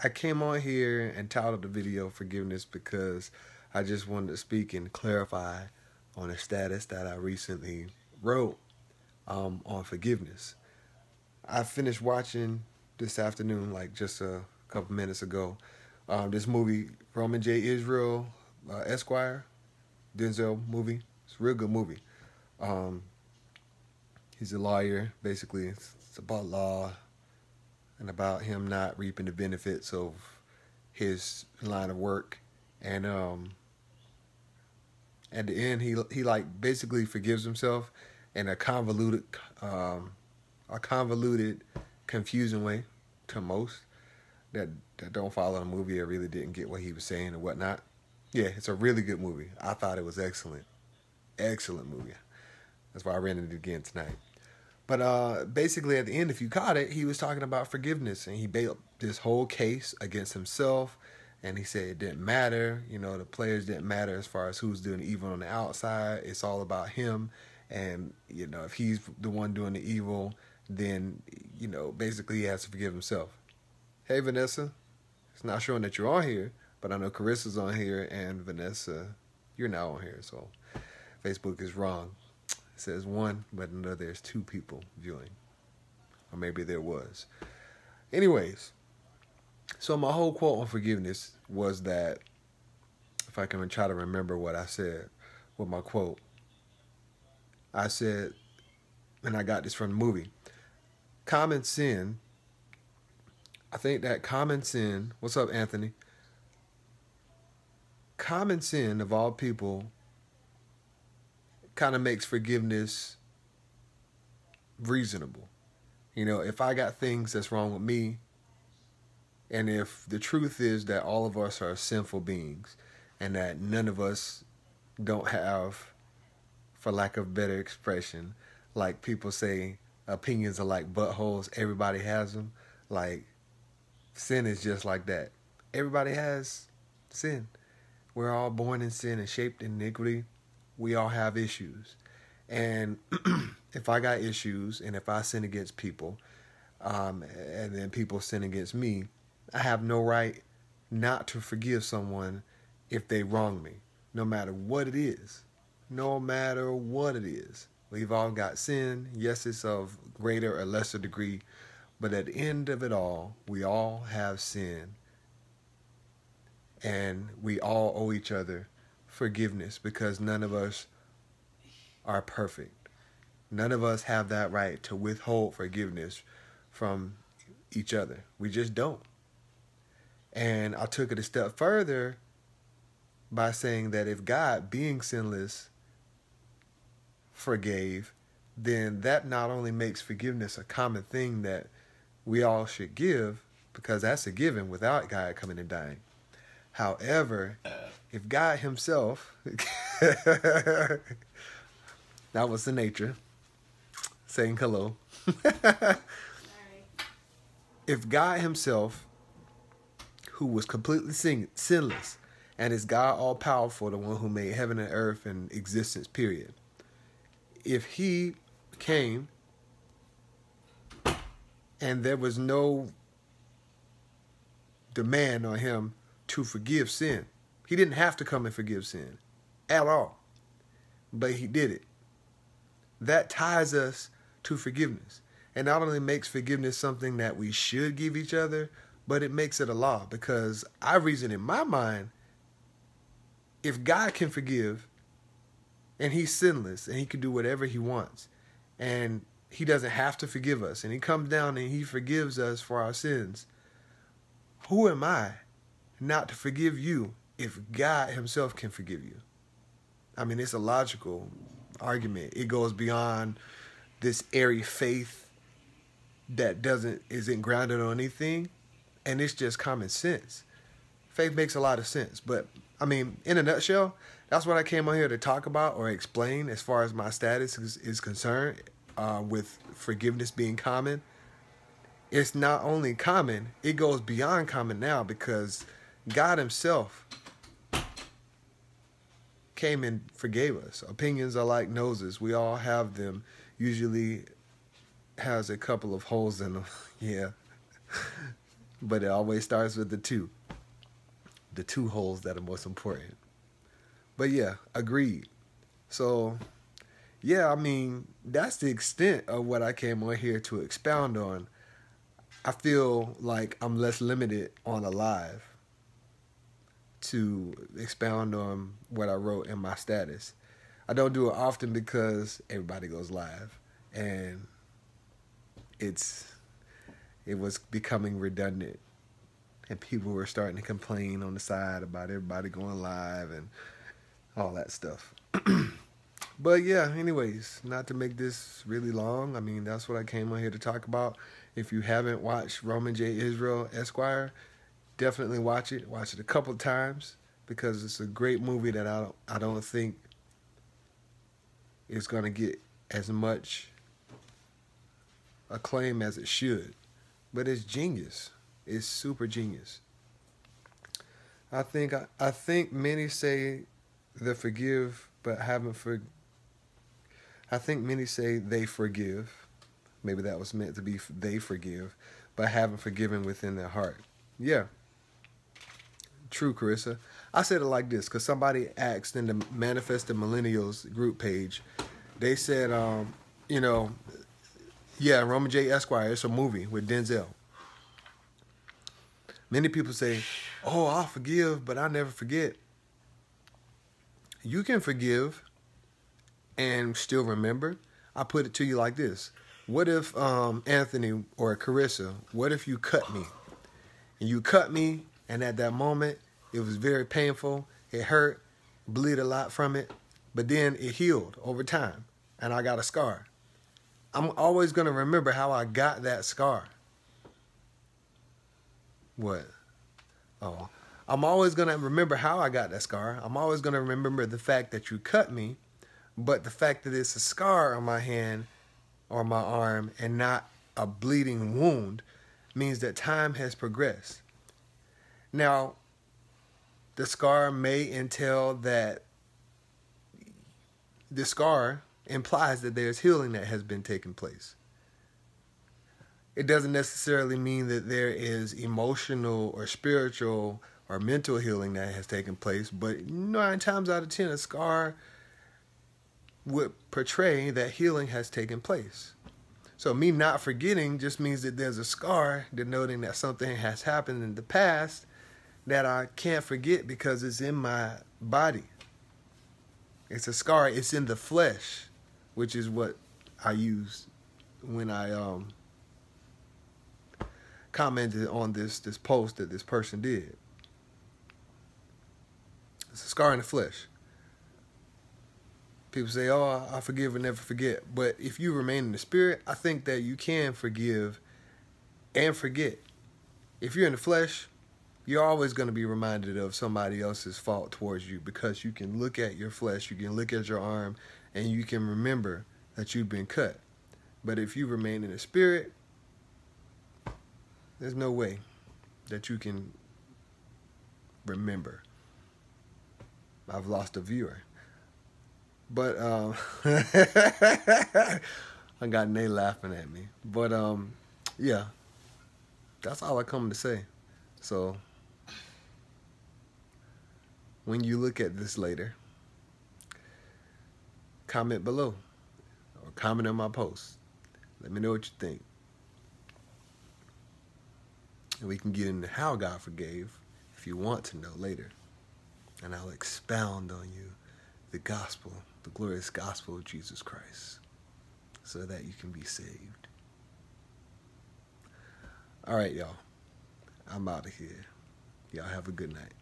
I came on here and titled the video Forgiveness because I just wanted to speak and clarify on a status that I recently wrote on forgiveness. I finished watching this afternoon, like just a couple minutes ago, this movie, Roman J. Israel, Esquire, Denzel movie. It's a real good movie. He's a lawyer, basically. It's about law and about him not reaping the benefits of his line of work. And at the end, he like basically forgives himself in a convoluted, confusing way to most that don't follow the movie or really didn't get what he was saying or whatnot. Yeah, it's a really good movie. I thought it was excellent. Excellent movie. That's why I rented it again tonight. But basically at the end, if you caught it, he was talking about forgiveness. And he built this whole case against himself. And he said it didn't matter. You know, the players didn't matter as far as who's doing evil on the outside. It's all about him. And, you know, if he's the one doing the evil, then, you know, basically he has to forgive himself. Hey, Vanessa. It's not showing that you're on here. But I know Carissa's on here. And Vanessa, you're not on here. So Facebook is wrong. It says one, but no, there's two people viewing. Or maybe there was. Anyways, so my whole quote on forgiveness was that, if I can try to remember what I said with my quote, I said, and I got this from the movie, common sin, I think that common sin, what's up, Anthony? Common sin of all people kind of makes forgiveness reasonable. You know, if I got things that's wrong with me, and if the truth is that all of us are sinful beings, and that none of us don't have, for lack of better expression, like people say, opinions are like buttholes, everybody has them. Like, sin is just like that. Everybody has sin. We're all born in sin and shaped in iniquity. We all have issues. And if I got issues and if I sin against people, and then people sin against me, I have no right not to forgive someone if they wrong me, no matter what it is. No matter what it is. We've all got sin. Yes, it's of greater or lesser degree, but at the end of it all, we all have sin. And we all owe each other forgiveness because none of us are perfect. None of us have that right to withhold forgiveness from each other. We just don't. And I took it a step further by saying that if God, being sinless, forgave, then that not only makes forgiveness a common thing that we all should give, because that's a given without God coming and dying. However, if God himself, that was the nature, saying hello. If God himself, who was completely sinless, and is God all-powerful, the one who made heaven and earth and existence, period. If he came and there was no demand on him to forgive sin. He didn't have to come and forgive sin at all, but he did it. That ties us to forgiveness. And not only makes forgiveness something that we should give each other, but it makes it a law, because I reason in my mind, if God can forgive and he's sinless and he can do whatever he wants and he doesn't have to forgive us and he comes down and he forgives us for our sins, who am I not to forgive you if God himself can forgive you? I mean, it's a logical argument. It goes beyond this airy faith that isn't grounded on anything, and it's just common sense. Faith makes a lot of sense, but I mean, in a nutshell, that's what I came on here to talk about or explain as far as my status is concerned with forgiveness being common. It's not only common, it goes beyond common now, because God himself came and forgave us. Opinions are like noses. We all have them. Usually has a couple of holes in them. Yeah. But it always starts with the two holes that are most important. But yeah, agreed. So yeah, I mean, that's the extent of what I came on here to expound on. I feel like I'm less limited on a live to expound on what I wrote in my status. I don't do it often because everybody goes live, and it was becoming redundant, and people were starting to complain on the side about everybody going live and all that stuff. But yeah, anyways, not to make this really long, I mean, that's what I came on here to talk about. If you haven't watched Roman J. Israel Esquire, definitely watch it. Watch it a couple of times because it's a great movie that I don't think is going to get as much acclaim as it should. But it's genius. It's super genius. I think many say they forgive but haven't I think many say they forgive. Maybe that was meant to be they forgive, but haven't forgiven within their heart. Yeah. True, Carissa. I said it like this because somebody asked in the Manifested Millennials group page. They said, yeah, Roman J. Esquire, it's a movie with Denzel. Many people say, oh, I'll forgive, but I never forget. You can forgive and still remember. I put it to you like this. What if, Anthony or Carissa, what if you cut me? And you cut me, and at that moment, it was very painful. It hurt, bleed a lot from it, but then it healed over time, and I got a scar. I'm always going to remember how I got that scar. What? Oh, I'm always going to remember how I got that scar. I'm always going to remember the fact that you cut me, but the fact that it's a scar on my hand or my arm and not a bleeding wound means that time has progressed. Now, the scar may entail that the scar implies that there's healing that has been taking place. It doesn't necessarily mean that there is emotional or spiritual or mental healing that has taken place, but 9 times out of 10, a scar would portray that healing has taken place. So me not forgetting just means that there's a scar denoting that something has happened in the past that I can't forget because it's in my body. It's a scar. It's in the flesh, which is what I used when I commented on this post that this person did. It's a scar in the flesh. People say, oh, I forgive and never forget. But if you remain in the spirit, I think that you can forgive and forget. If you're in the flesh, you're always going to be reminded of somebody else's fault towards you because you can look at your flesh, you can look at your arm, and you can remember that you've been cut. But if you remain in the spirit, there's no way that you can remember. I've lost a viewer. But I got Nate laughing at me. But yeah, that's all I come to say. So when you look at this later, comment below or comment on my post. Let me know what you think. And we can get into how God forgave if you want to know later. And I'll expound on you the gospel, the glorious gospel of Jesus Christ, so that you can be saved. All right, y'all. I'm out of here. Y'all have a good night.